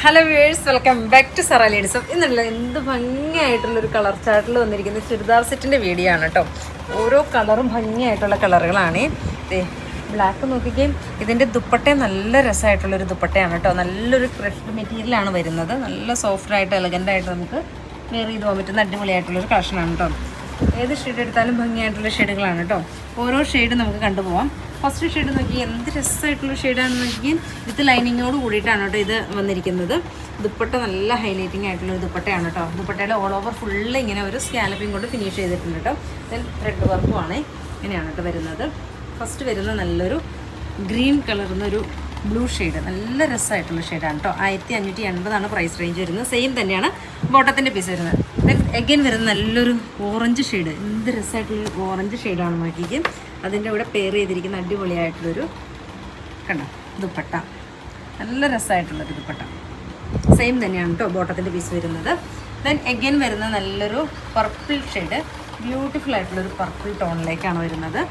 Hello viewers, welcome back to Zara ladies of. ഇന്നുള്ള എന്ത് ഭംഗിയായിട്ടുള്ളൊരു colour ചാർട്ടിൽ വന്നിരിക്കുന്ന ചുരിദാർ സെറ്റിൻ്റെ വീഡിയോ ആണ് കേട്ടോ. ഓരോ കളറും ഭംഗിയായിട്ടുള്ള കളറുകളാണ്. ബ്ലാക്ക് നോക്കിക്കുകയും ഇതിൻ്റെ ദുപ്പട്ട നല്ല രസമായിട്ടുള്ളൊരു ദുപ്പട്ടയാണ് കേട്ടോ. നല്ലൊരു ക്രഷ്ഡ് മെറ്റീരിയലാണ് വരുന്നത്. നല്ല സോഫ്റ്റായിട്ട് എലഗൻ്റായിട്ട് നമുക്ക് വെയർ ചെയ്ത് പോകാൻ പറ്റുന്ന അടിപൊളിയായിട്ടുള്ളൊരു കളക്ഷനാണ് കേട്ടോ. ഏത് ഷെയ്ഡ് എടുത്താലും ഭംഗിയായിട്ടുള്ള ഷെയ്ഡുകളാണ് കേട്ടോ. ഓരോ ഷെയ്ഡ് നമുക്ക് കണ്ടുപോകാം. ഫസ്റ്റ് ഷെയ്ഡ് നോക്കി എന്ത് രസമായിട്ടുള്ള ഷെയ്ഡാണെന്ന് നോക്കി വിത്ത് ലൈനിങ്ങോട് കൂടിയിട്ടാണ് കേട്ടോ ഇത് വന്നിരിക്കുന്നത്. ദുപ്പട്ട നല്ല ഹൈലൈറ്റിംഗ് ആയിട്ടുള്ളൊരു ദുപ്പട്ടയാണ് കേട്ടോ. ദുപ്പട്ടയുടെ ഓൾ ഓവർ ഫുള്ള് ഇങ്ങനെ ഒരു സ്കാലപ്പിംഗ് കൊണ്ട് ഫിനിഷ് ചെയ്തിട്ടുണ്ട് കേട്ടോ. ദെൻ ത്രെഡ് വർക്കുമാണ് ഇങ്ങനെയാണ് കേട്ടോ വരുന്നത്. ഫസ്റ്റ് വരുന്ന നല്ലൊരു ഗ്രീൻ കളർന്നൊരു ബ്ലൂ ഷെയ്ഡ്, നല്ല രസമായിട്ടുള്ള ഷെയ്ഡാണ് കേട്ടോ. 1580 പ്രൈസ് റേഞ്ച് വരുന്നത്. സെയിം തന്നെയാണ് ബോട്ടത്തിൻ്റെ പീസ് വരുന്നത്. ദെൻ എഗെയിൻ വരുന്ന നല്ലൊരു ഓറഞ്ച് ഷെയ്ഡ്, എന്ത് രസമായിട്ടുള്ളൊരു ഓറഞ്ച് ഷെയ്ഡാണ് നോക്കിക്കും. അതിൻ്റെ കൂടെ പെയർ ചെയ്തിരിക്കുന്ന അടിപൊളിയായിട്ടുള്ളൊരു കണ്ടോ ദുപ്പട്ട, നല്ല രസമായിട്ടുള്ളൊരു ദുപ്പട്ട. സെയിം തന്നെയാണ് കേട്ടോ ബോട്ടത്തിൻ്റെ പീസ് വരുന്നത്. ദെൻ എഗെയിൻ വരുന്ന നല്ലൊരു പർപ്പിൾ ഷെയ്ഡ്, ബ്യൂട്ടിഫുൾ ആയിട്ടുള്ളൊരു പർപ്പിൾ ടോണിലേക്കാണ് വരുന്നത്.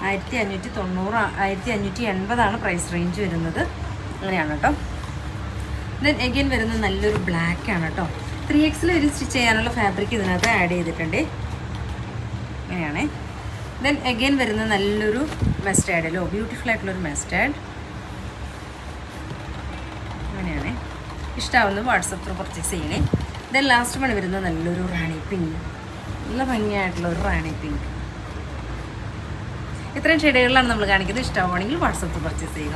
1590 1580 പ്രൈസ് റേഞ്ച് വരുന്നത്. അങ്ങനെയാണ് കേട്ടോ. ദെൻ എഗെയിൻ വരുന്ന നല്ലൊരു ബ്ലാക്ക് ആണ് കേട്ടോ. 3Xൽ ഒരു സ്റ്റിച്ച് ചെയ്യാനുള്ള ഫാബ്രിക് ഇതിനകത്ത് ആഡ് ചെയ്തിട്ടുണ്ട്. അങ്ങനെയാണ്. ദെൻ എഗെയിൻ വരുന്ന നല്ലൊരു മസ്റ്റാർഡിലോ ബ്യൂട്ടിഫുൾ ആയിട്ടുള്ളൊരു മസ്റ്റാർഡ്. അങ്ങനെയാണ്. ഇഷ്ടമാവുന്നത് വാട്സപ്പ് ത്രൂ പർച്ചേസ് ചെയ്യണേ. ദെൻ ലാസ്റ്റ് മണി വരുന്നത് നല്ലൊരു റാണി പിങ്ക്, നല്ല ഭംഗിയായിട്ടുള്ളൊരു റാണി പിങ്ക്. ഇത്രയും ഷെയ്ഡുകളിലാണ് നമ്മൾ കാണിക്കുന്നത്. ഇഷ്ടമാവുകയാണെങ്കിൽ വാട്സപ്പ് ത്രൂ പർച്ചേസ് ചെയ്യുക.